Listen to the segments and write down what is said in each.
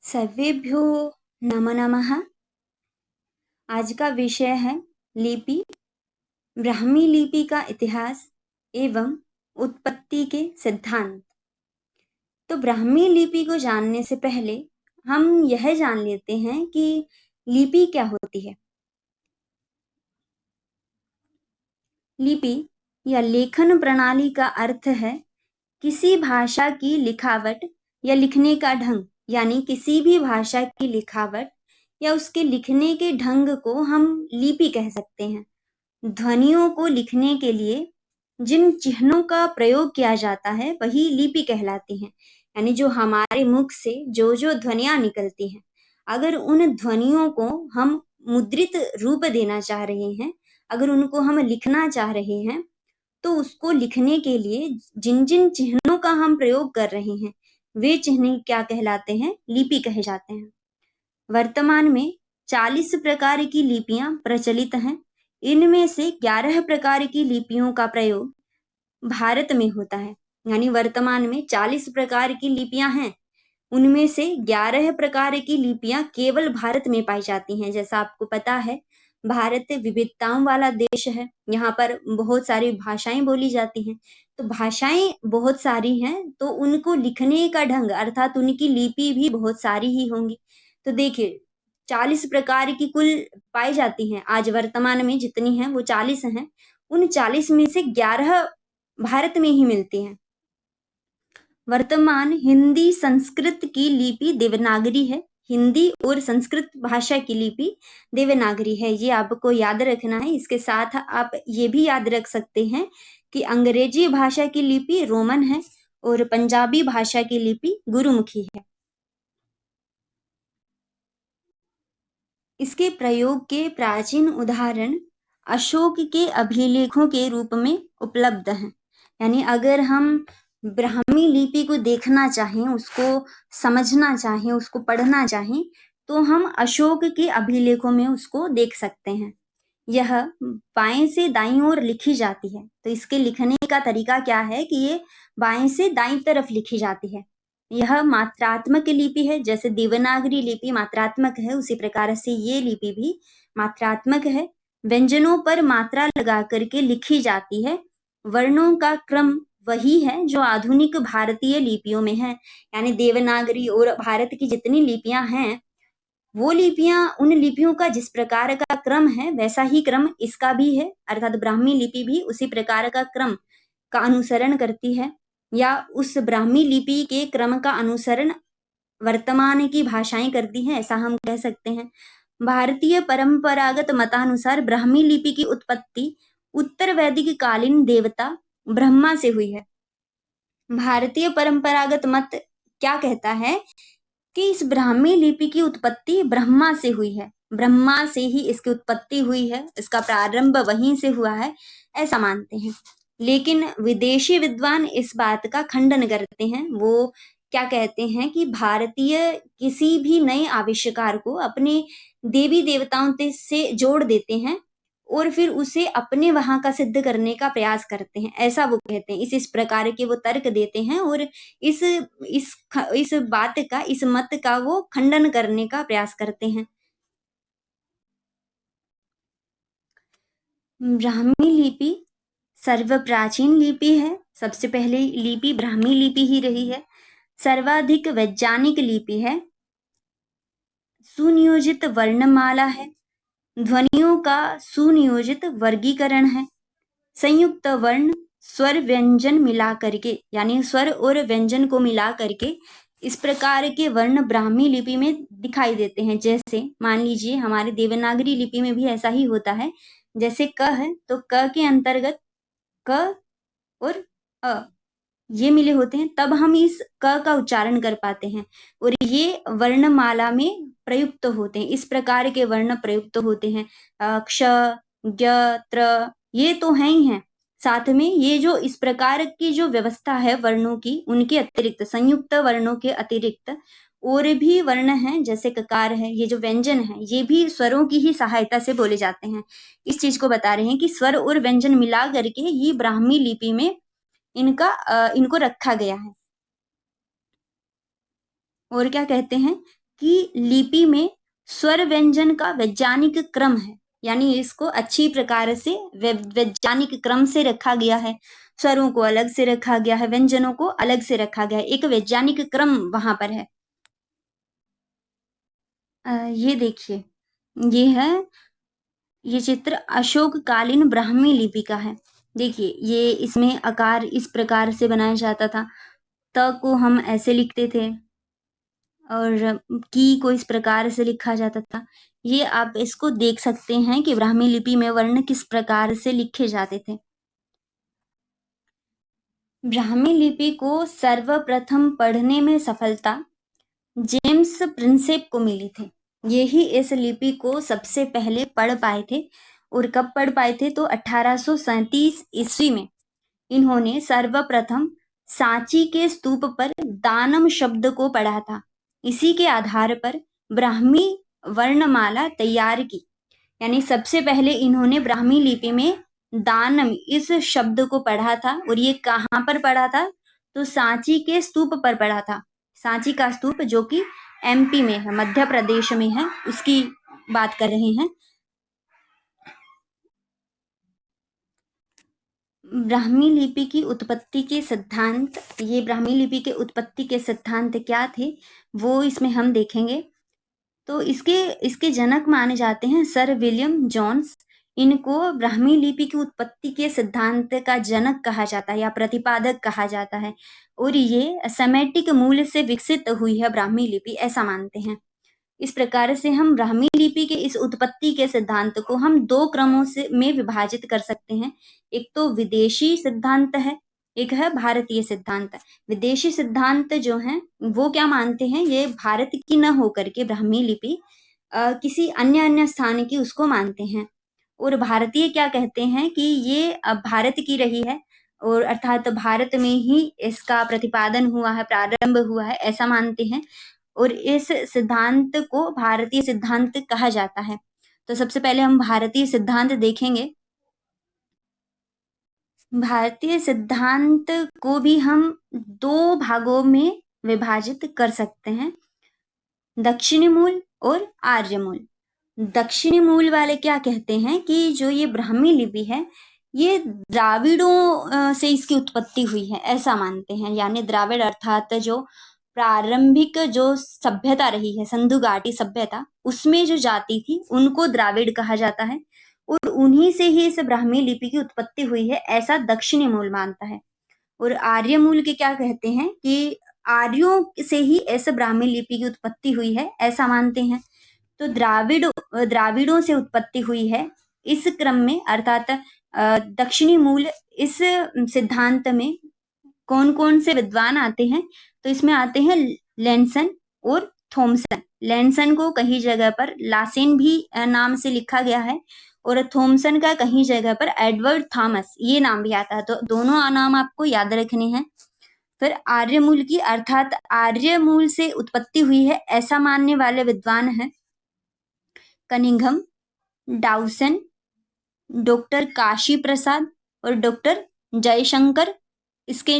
सर्वेभ्यो नमो नमः। आज का विषय है लिपि, ब्राह्मी लिपि का इतिहास एवं उत्पत्ति के सिद्धांत। तो ब्राह्मी लिपि को जानने से पहले हम यह जान लेते हैं कि लिपि क्या होती है। लिपि या लेखन प्रणाली का अर्थ है किसी भाषा की लिखावट या लिखने का ढंग, यानी किसी भी भाषा की लिखावट या उसके लिखने के ढंग को हम लिपि कह सकते हैं। ध्वनियों को लिखने के लिए जिन चिन्हों का प्रयोग किया जाता है वही लिपि कहलाती हैं। यानी जो हमारे मुख से जो जो ध्वनियां निकलती हैं, अगर उन ध्वनियों को हम मुद्रित रूप देना चाह रहे हैं, अगर उनको हम लिखना चाह रहे हैं, तो उसको लिखने के लिए जिन जिन चिन्हों का हम प्रयोग कर रहे हैं वे चिन्ह क्या कहलाते हैं? लिपि कहे जाते हैं। वर्तमान में 40 प्रकार की लिपियां प्रचलित हैं। इनमें से 11 प्रकार की लिपियों का प्रयोग भारत में होता है। यानी वर्तमान में 40 प्रकार की लिपियां हैं, उनमें से 11 प्रकार की लिपियां केवल भारत में पाई जाती हैं। जैसा आपको पता है, भारत विविधताओं वाला देश है। यहाँ पर बहुत सारी भाषाएं बोली जाती हैं। तो भाषाएं बहुत सारी हैं, तो उनको लिखने का ढंग अर्थात उनकी लिपि भी बहुत सारी ही होंगी। तो देखिए, 40 प्रकार की कुल पाई जाती हैं। आज वर्तमान में जितनी हैं वो 40 हैं। उन 40 में से 11 भारत में ही मिलती हैं। वर्तमान हिंदी संस्कृत की लिपि देवनागरी है। हिंदी और संस्कृत भाषा की लिपि देवनागरी है, ये आपको याद रखना है। इसके साथ आप ये भी याद रख सकते हैं कि अंग्रेजी भाषा की लिपि रोमन है और पंजाबी भाषा की लिपि गुरुमुखी है। इसके प्रयोग के प्राचीन उदाहरण अशोक के अभिलेखों के रूप में उपलब्ध हैं। यानी अगर हम ब्राह्मी लिपि को देखना चाहें, उसको समझना चाहें, उसको पढ़ना चाहें, तो हम अशोक के अभिलेखों में उसको देख सकते हैं। यह बाएं से दाईं ओर लिखी जाती है। तो इसके लिखने का तरीका क्या है कि ये बाएं से दाईं तरफ लिखी जाती है। यह मात्रात्मक लिपि है। जैसे देवनागरी लिपि मात्रात्मक है, उसी प्रकार से ये लिपि भी मात्रात्मक है। व्यंजनों पर मात्रा लगा करके लिखी जाती है। वर्णों का क्रम वही है जो आधुनिक भारतीय लिपियों में है। यानी देवनागरी और भारत की जितनी लिपियां हैं, वो लिपियां उन लिपियों का जिस प्रकार का क्रम है वैसा ही क्रम इसका भी है। अर्थात ब्राह्मी लिपि भी उसी प्रकार का क्रम का अनुसरण करती है, या उस ब्राह्मी लिपि के क्रम का अनुसरण वर्तमान की भाषाएं करती हैं, ऐसा हम कह सकते हैं। भारतीय परंपरागत मतानुसार ब्राह्मी लिपि की उत्पत्ति उत्तर वैदिक कालीन देवता ब्रह्मा से हुई है। भारतीय परंपरागत मत क्या कहता है कि इस ब्राह्मी लिपि की उत्पत्ति ब्रह्मा से हुई है। ब्रह्मा से ही इसकी उत्पत्ति हुई है, इसका प्रारंभ वहीं से हुआ है, ऐसा मानते हैं। लेकिन विदेशी विद्वान इस बात का खंडन करते हैं। वो क्या कहते हैं कि भारतीय किसी भी नए आविष्कार को अपने देवी देवताओं से जोड़ देते हैं और फिर उसे अपने वहां का सिद्ध करने का प्रयास करते हैं, ऐसा वो कहते हैं। इस प्रकार के वो तर्क देते हैं और इस बात का, इस मत का वो खंडन करने का प्रयास करते हैं। ब्राह्मी लिपि सर्वप्राचीन लिपि है। सबसे पहले लिपि ब्राह्मी लिपि ही रही है। सर्वाधिक वैज्ञानिक लिपि है। सुनियोजित वर्णमाला है। ध्वनियों का सुनियोजित वर्गीकरण है। संयुक्त वर्ण स्वर व्यंजन मिला करके, यानी स्वर और व्यंजन को मिला करके इस प्रकार के वर्ण ब्राह्मी लिपि में दिखाई देते हैं। जैसे मान लीजिए हमारे देवनागरी लिपि में भी ऐसा ही होता है। जैसे क है तो क के अंतर्गत क और अ ये मिले होते हैं, तब हम इस क का उच्चारण कर पाते हैं और ये वर्णमाला में प्रयुक्त होते हैं। इस प्रकार के वर्ण प्रयुक्त होते हैं। क्ष, ज्ञ, त्र, ये तो है ही हैं। साथ में ये जो इस प्रकार की जो व्यवस्था है वर्णों की, उनके अतिरिक्त, संयुक्त वर्णों के अतिरिक्त और भी वर्ण हैं, जैसे ककार है, ये जो व्यंजन है, ये भी स्वरों की ही सहायता से बोले जाते हैं। इस चीज को बता रहे हैं कि स्वर और व्यंजन मिला करके ये ब्राह्मी लिपि में इनको रखा गया है। और क्या कहते हैं कि लिपि में स्वर व्यंजन का वैज्ञानिक क्रम है, यानी इसको अच्छी प्रकार से वैज्ञानिक क्रम से रखा गया है, स्वरों को अलग से रखा गया है, व्यंजनों को अलग से रखा गया है, एक वैज्ञानिक क्रम वहां पर है। ये देखिए, ये है, ये चित्र अशोक कालीन ब्राह्मी लिपि का है। देखिए, ये इसमें आकार इस प्रकार से बनाया जाता था, त को हम ऐसे लिखते थे और की को इस प्रकार से लिखा जाता था। ये आप इसको देख सकते हैं कि ब्राह्मी लिपि में वर्ण किस प्रकार से लिखे जाते थे। ब्राह्मी लिपि को सर्वप्रथम पढ़ने में सफलता जेम्स प्रिंसेप को मिली थी। यही इस लिपि को सबसे पहले पढ़ पाए थे, और कब पढ़ पाए थे तो 1837 ईस्वी में इन्होंने सर्वप्रथम सांची के स्तूप पर दानम शब्द को पढ़ा था। इसी के आधार पर ब्राह्मी वर्णमाला तैयार की, यानी सबसे पहले इन्होंने ब्राह्मी लिपि में दानम इस शब्द को पढ़ा था, और ये कहाँ पर पढ़ा था तो सांची के स्तूप पर पढ़ा था। सांची का स्तूप जो कि एमपी में है, मध्य प्रदेश में है, उसकी बात कर रहे हैं। ब्राह्मी लिपि की उत्पत्ति के सिद्धांत, ये ब्राह्मी लिपि के उत्पत्ति के सिद्धांत क्या थे वो इसमें हम देखेंगे। तो इसके जनक माने जाते हैं सर विलियम जोन्स। इनको ब्राह्मी लिपि की उत्पत्ति के सिद्धांत का जनक कहा जाता है या प्रतिपादक कहा जाता है, और ये सेमेटिक मूल से विकसित हुई है ब्राह्मी लिपि, ऐसा मानते हैं। इस प्रकार से हम ब्राह्मी लिपि के इस उत्पत्ति के सिद्धांत को हम दो क्रमों से में विभाजित कर सकते हैं। एक तो विदेशी सिद्धांत है, एक है भारतीय सिद्धांत। विदेशी सिद्धांत जो है वो क्या मानते हैं, ये भारत की न होकर के ब्राह्मी लिपि किसी अन्य स्थान की उसको मानते हैं, और भारतीय क्या कहते हैं कि ये भारत की रही है, और अर्थात भारत में ही इसका प्रतिपादन हुआ है, प्रारंभ हुआ है, ऐसा मानते हैं, और इस सिद्धांत को भारतीय सिद्धांत कहा जाता है। तो सबसे पहले हम भारतीय सिद्धांत देखेंगे। भारतीय सिद्धांत को भी हम दो भागों में विभाजित कर सकते हैं, दक्षिणी मूल और आर्य मूल। दक्षिणी मूल वाले क्या कहते हैं कि जो ये ब्राह्मी लिपि है ये द्राविड़ों से इसकी उत्पत्ति हुई है, ऐसा मानते हैं। यानी द्राविड़ अर्थात जो प्रारंभिक जो सभ्यता रही है, सिंधु घाटी सभ्यता, उसमें जो जाति थी उनको द्राविड़ कहा जाता है, और उन्हीं से ही इस ब्राह्मी लिपि की उत्पत्ति हुई है, ऐसा दक्षिणी मूल मानता है। और आर्य मूल के क्या कहते हैं कि आर्यों से ही ऐसे ब्राह्मी लिपि की उत्पत्ति हुई है, ऐसा मानते हैं। तो द्राविड़ों से उत्पत्ति हुई है इस क्रम में, अर्थात दक्षिणी मूल इस सिद्धांत में कौन कौन से विद्वान आते हैं, तो इसमें आते हैं लेंसन और थॉमसन। लेंसन को कहीं जगह पर लासेन भी नाम से लिखा गया है, और थॉमसन का कहीं जगह पर एडवर्ड थॉमस ये नाम भी आता है, तो दोनों नाम आपको याद रखने हैं। फिर आर्य मूल की, अर्थात आर्य मूल से उत्पत्ति हुई है ऐसा मानने वाले विद्वान हैं Cunningham, Dawson, doctor Kashi Prasad और डॉक्टर जयशंकर। इसके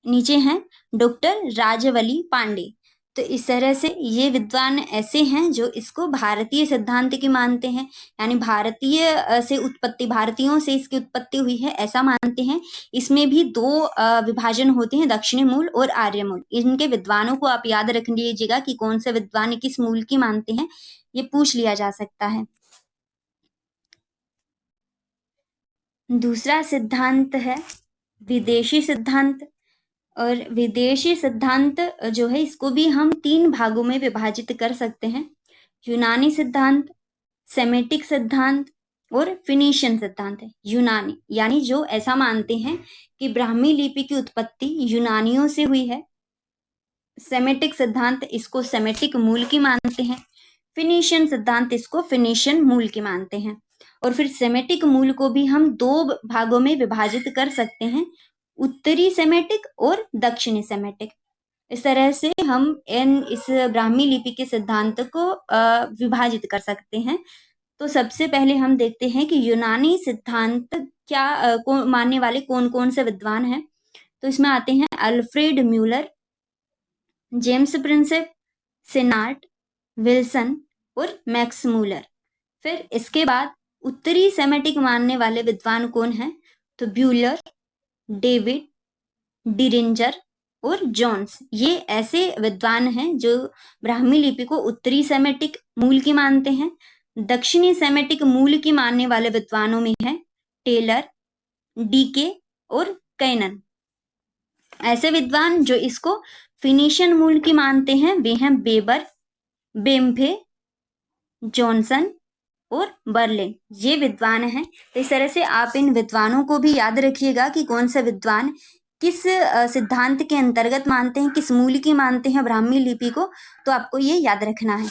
नीचे हैं डॉक्टर राजवली पांडे। तो इस तरह से ये विद्वान ऐसे हैं जो इसको भारतीय सिद्धांत की मानते हैं, यानी भारतीय से उत्पत्ति, भारतीयों से इसकी उत्पत्ति हुई है ऐसा मानते हैं। इसमें भी दो विभाजन होते हैं, दक्षिणी मूल और आर्य मूल। इनके विद्वानों को आप याद रख लीजिएगा कि कौन से विद्वान किस मूल की मानते हैं, ये पूछ लिया जा सकता है। दूसरा सिद्धांत है विदेशी सिद्धांत, और विदेशी सिद्धांत जो है इसको भी हम तीन भागों में विभाजित कर सकते हैं, यूनानी सिद्धांत, सेमेटिक सिद्धांत और फिनिशियन सिद्धांत है। यूनानी यानी जो ऐसा मानते हैं कि ब्राह्मी लिपि की उत्पत्ति यूनानियों से हुई है। सेमेटिक सिद्धांत इसको सेमेटिक मूल की मानते हैं। फिनिशियन सिद्धांत इसको फिनिशियन मूल की मानते हैं। और फिर सेमेटिक मूल को भी हम दो भागों में विभाजित कर सकते हैं, उत्तरी सेमेटिक और दक्षिणी सेमेटिक। इस तरह से हम इस ब्राह्मी लिपि के सिद्धांत को विभाजित कर सकते हैं। तो सबसे पहले हम देखते हैं कि यूनानी सिद्धांत क्या को मानने वाले कौन कौन से विद्वान हैं। तो इसमें आते हैं Alfred Muller, James Prinsep, Senart, Wilson और मैक्स मूलर। फिर इसके बाद उत्तरी सेमेटिक मानने वाले विद्वान कौन हैं? तो ब्यूलर, डेविड, डिरिंजर और जोन्स। ये ऐसे विद्वान हैं जो ब्राह्मी लिपि को उत्तरी सेमेटिक मूल की मानते हैं। दक्षिणी सेमेटिक मूल की मानने वाले विद्वानों में है टेलर, डीके और कैनन। ऐसे विद्वान जो इसको फिनिशियन मूल की मानते हैं वे हैं बेबर, बेम्फे, जॉनसन और बर्लिन। ये विद्वान हैं। तो इस तरह से आप इन विद्वानों को भी याद रखिएगा कि कौन सा विद्वान किस सिद्धांत के अंतर्गत मानते हैं, किस मूल की मानते हैं ब्राह्मी लिपि को, तो आपको ये याद रखना है।